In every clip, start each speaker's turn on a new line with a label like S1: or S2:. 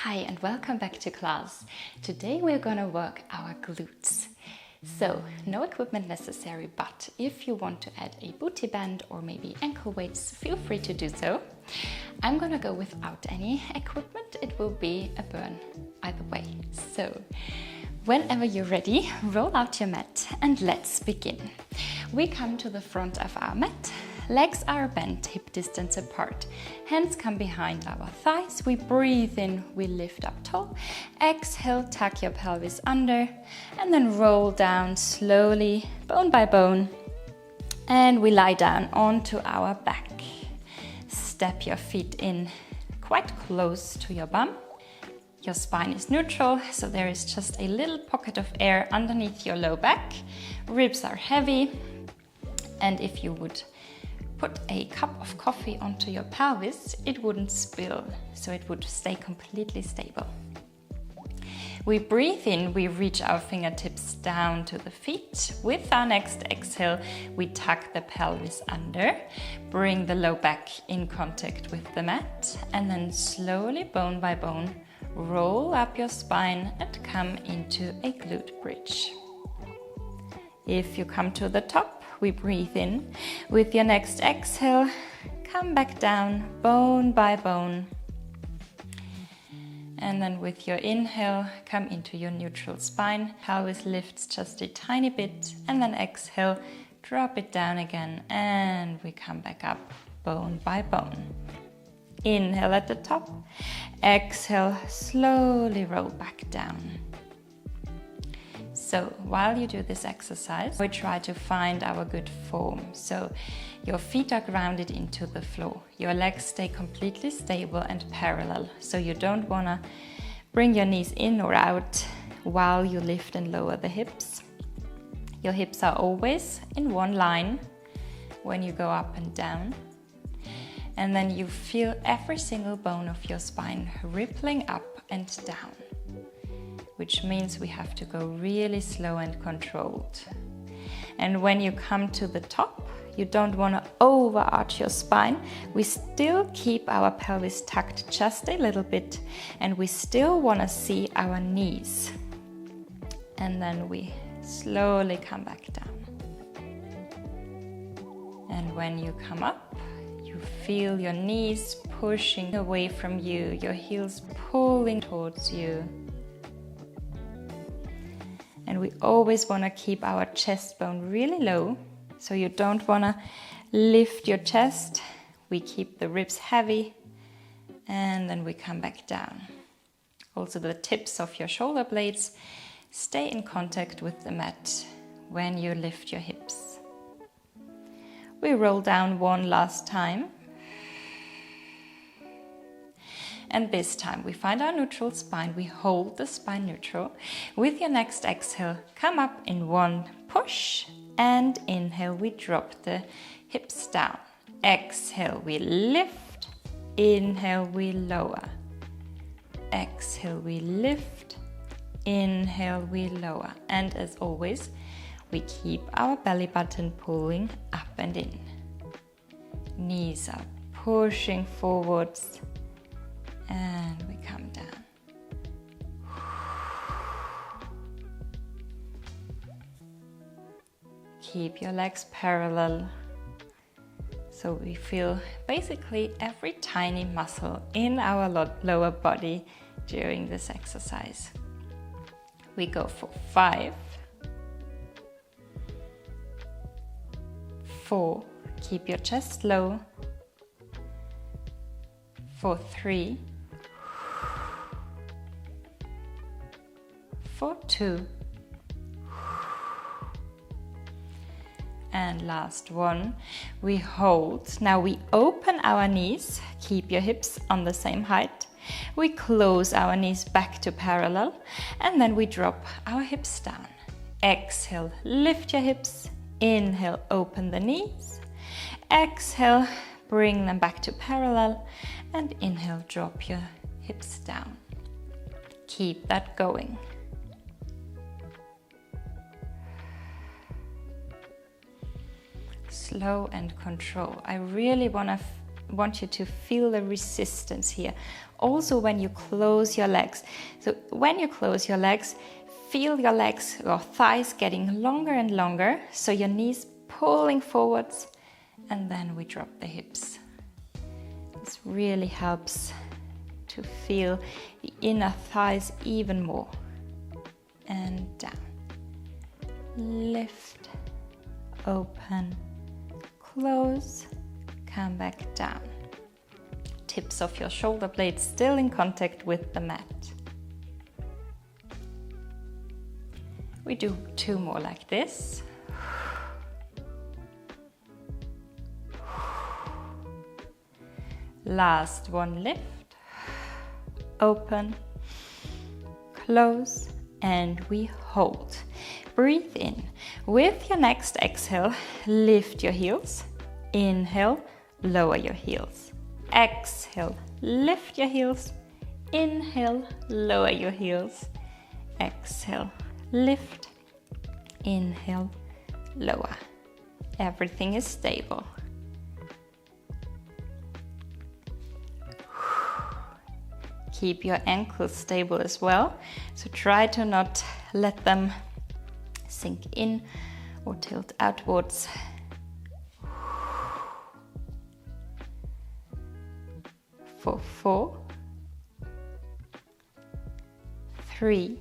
S1: Hi and welcome back to class. Today we're gonna work our glutes. So, no equipment necessary, but if you want to add a booty band or maybe ankle weights, feel free to do so. I'm gonna go without any equipment. It will be a burn either way. So, whenever you're ready, roll out your mat and let's begin. We come to the front of our mat. Legs are bent hip distance apart. Hands come behind our thighs. We breathe in, we lift up tall. Exhale, tuck your pelvis under and then roll down slowly, bone by bone. And we lie down onto our back. Step your feet in quite close to your bum. Your spine is neutral, so there is just a little pocket of air underneath your low back. Ribs are heavy. And if you would put a cup of coffee onto your pelvis, it wouldn't spill, so it would stay completely stable. We breathe in, we reach our fingertips down to the feet. With our next exhale, we tuck the pelvis under, bring the low back in contact with the mat, and then slowly, bone by bone, roll up your spine and come into a glute bridge. If you come to the top, we breathe in. With your next exhale, come back down, bone by bone. And then with your inhale, come into your neutral spine. Pelvis lifts just a tiny bit. And then exhale, drop it down again. And we come back up, bone by bone. Inhale at the top. Exhale, slowly roll back down. So while you do this exercise, we try to find our good form. So your feet are grounded into the floor. Your legs stay completely stable and parallel. So you don't want to bring your knees in or out while you lift and lower the hips. Your hips are always in one line when you go up and down. And then you feel every single bone of your spine rippling up and down, which means we have to go really slow and controlled. And when you come to the top, you don't want to overarch your spine. We still keep our pelvis tucked just a little bit, and we still want to see our knees. And then we slowly come back down. And when you come up, you feel your knees pushing away from you, your heels pulling towards you. And we always want to keep our chest bone really low, so you don't want to lift your chest. We keep the ribs heavy, and then we come back down. Also, the tips of your shoulder blades stay in contact with the mat when you lift your hips. We roll down one last time. And this time we find our neutral spine. We hold the spine neutral. With your next exhale, come up in one push. And inhale, we drop the hips down. Exhale, we lift. Inhale, we lower. Exhale, we lift. Inhale, we lower. And as always, we keep our belly button pulling up and in. Knees are pushing forwards. And we come down. Keep your legs parallel, so we feel basically every tiny muscle in our lower body during this exercise. We go for 5, 4, keep your chest low, for 3, for 2, and last one, we hold. Now we open our knees, keep your hips on the same height. We close our knees back to parallel, and then we drop our hips down. Exhale, lift your hips. Inhale, open the knees. Exhale, bring them back to parallel, and inhale, drop your hips down. Keep that going. Slow and control. I really want to I want you to feel the resistance here. Also when you close your legs. So when you close your legs, feel your legs, your thighs getting longer and longer. So your knees pulling forwards, and then we drop the hips. This really helps to feel the inner thighs even more. And down. Lift, open, close, come back down. Tips of your shoulder blades still in contact with the mat. We do 2 more like this. Last one, lift, open, close, and we hold. Breathe in. With your next exhale, lift your heels. Inhale, lower your heels. Exhale, lift your heels. Inhale, lower your heels. Exhale, lift. Inhale, lower. Everything is stable. Keep your ankles stable as well, so try to not let them sink in or tilt outwards. For 4, 3,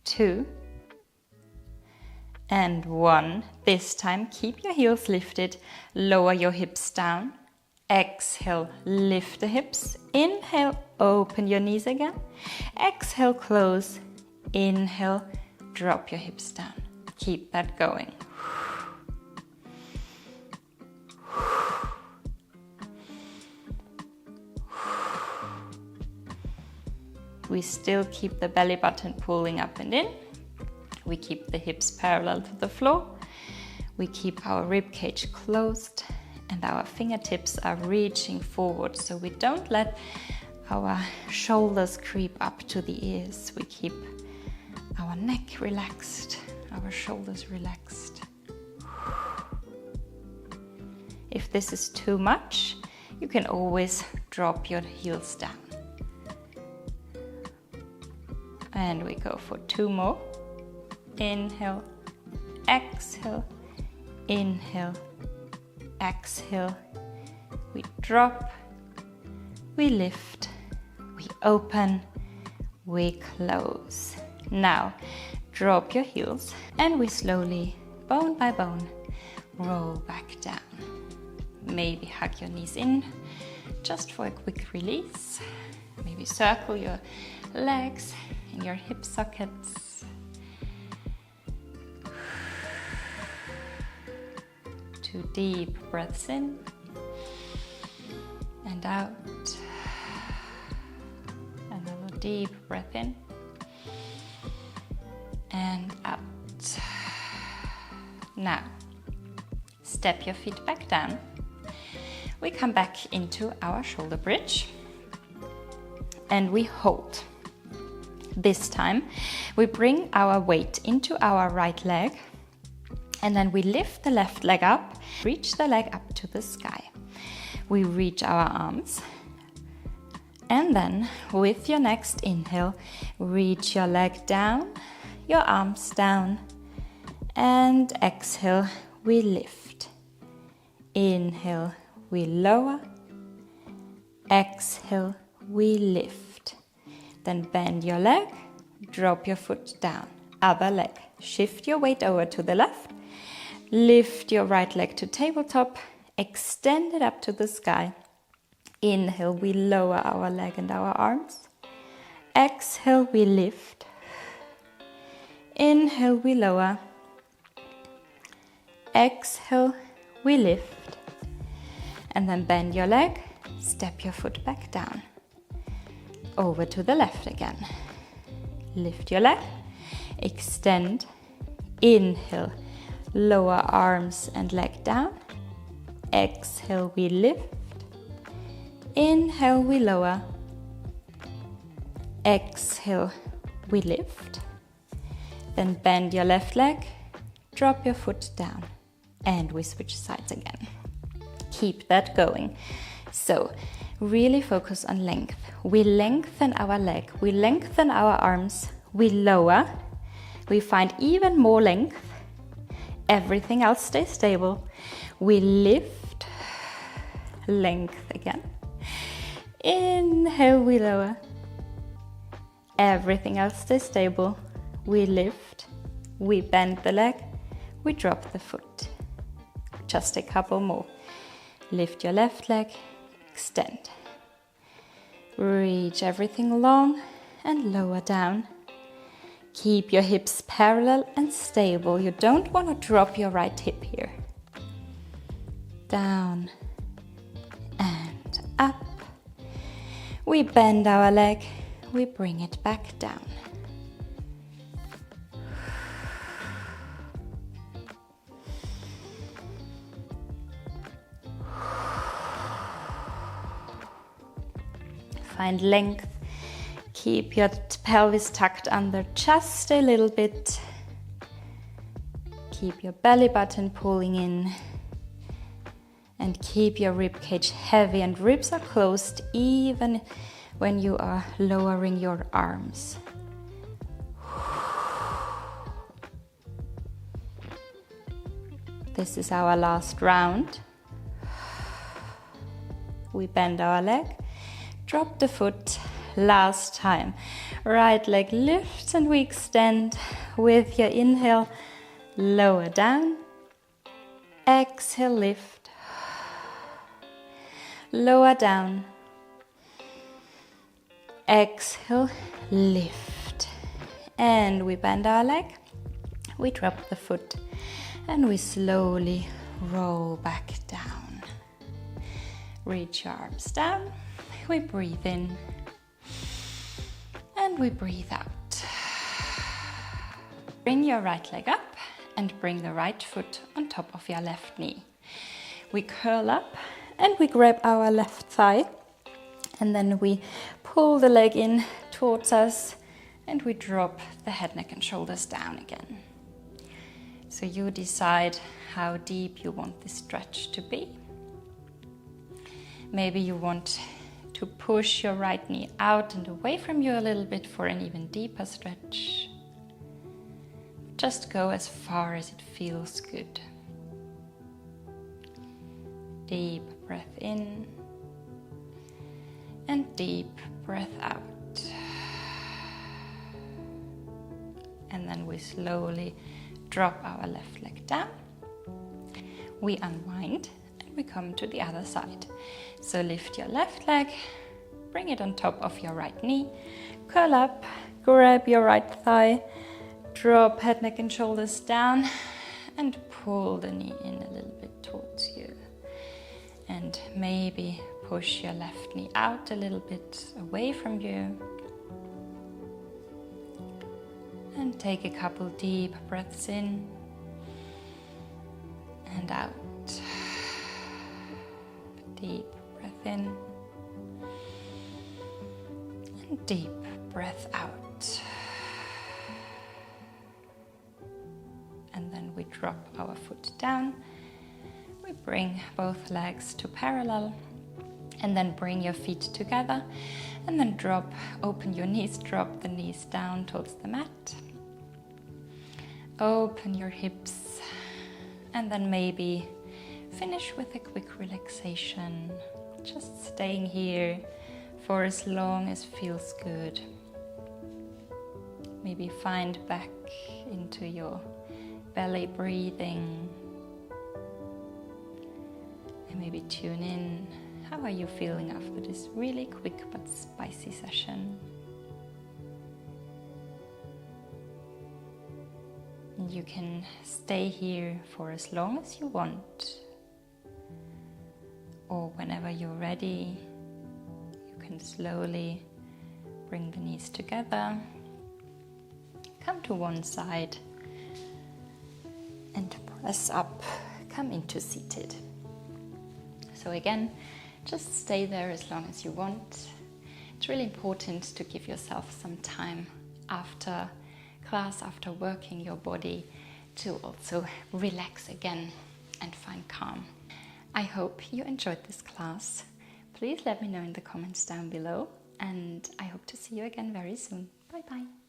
S1: 2, and 1. This time keep your heels lifted, lower your hips down. Exhale, lift the hips. Inhale, open your knees again. Exhale, close. Inhale, drop your hips down. Keep that going. We still keep the belly button pulling up and in. We keep the hips parallel to the floor. We keep our rib cage closed. And our fingertips are reaching forward, so we don't let our shoulders creep up to the ears. We keep our neck relaxed, our shoulders relaxed. If this is too much, you can always drop your heels down. And we go for 2 more. Inhale, exhale, inhale, exhale, we drop, we lift, we open, we close. Now, drop your heels and we slowly, bone by bone, roll back down. Maybe hug your knees in, just for a quick release. Maybe circle your legs in your hip sockets. 2 deep breaths in and out. Another deep breath in and out. Now, step your feet back down. We come back into our shoulder bridge and we hold. This time, we bring our weight into our right leg. And then we lift the left leg up, reach the leg up to the sky. We reach our arms. And then with your next inhale, reach your leg down, your arms down. And exhale, we lift. Inhale, we lower. Exhale, we lift. Then bend your leg, drop your foot down. Other leg. Shift your weight over to the left. Lift your right leg to tabletop, extend it up to the sky. Inhale, we lower our leg and our arms. Exhale, we lift. Inhale, we lower. Exhale, we lift. And then bend your leg, step your foot back down. Over to the left again. Lift your leg, extend, inhale. Lower arms and leg down. Exhale, we lift. Inhale, we lower. Exhale, we lift. Then bend your left leg, drop your foot down, and we switch sides again. Keep that going. So really focus on length. We lengthen our leg, we lengthen our arms, we lower, we find even more length. Everything else stays stable. We lift, length again. Inhale, we lower. Everything else stays stable. We lift, we bend the leg, we drop the foot. Just a couple more. Lift your left leg, extend. Reach everything long and lower down. Keep your hips parallel and stable. You don't want to drop your right hip here. Down and up. We bend our leg, we bring it back down. Find length. Keep your pelvis tucked under just a little bit. Keep your belly button pulling in. And keep your rib cage heavy, and ribs are closed even when you are lowering your arms. This is our last round. We bend our leg. Drop the foot, last time. Right leg lifts and we extend. With your inhale, lower down. Exhale, lift. Lower down. Exhale, lift. And we bend our leg. We drop the foot and we slowly roll back down. Reach your arms down. We breathe in and we breathe out. Bring your right leg up and bring the right foot on top of your left knee. We curl up and we grab our left thigh, and then we pull the leg in towards us and we drop the head, neck and shoulders down again. So you decide how deep you want this stretch to be. Maybe you want to push your right knee out and away from you a little bit for an even deeper stretch. Just go as far as it feels good. Deep breath in and deep breath out. And then we slowly drop our left leg down. We unwind. We come to the other side. So lift your left leg, bring it on top of your right knee, curl up, grab your right thigh, drop head, neck and shoulders down and pull the knee in a little bit towards you. And maybe push your left knee out a little bit away from you. And take a couple deep breaths in and out. Deep breath in and deep breath out. And then we drop our foot down. We bring both legs to parallel and then bring your feet together and then open your knees, drop the knees down towards the mat. Open your hips and then maybe finish with a quick relaxation, just staying here for as long as feels good. Maybe find back into your belly breathing and maybe tune in. How are you feeling after this really quick but spicy session? And you can stay here for as long as you want. Or whenever you're ready, you can slowly bring the knees together, come to one side and press up, come into seated. So again, just stay there as long as you want. It's really important to give yourself some time after class, after working your body, to also relax again and find calm. I hope you enjoyed this class. Please let me know in the comments down below, and I hope to see you again very soon. Bye bye.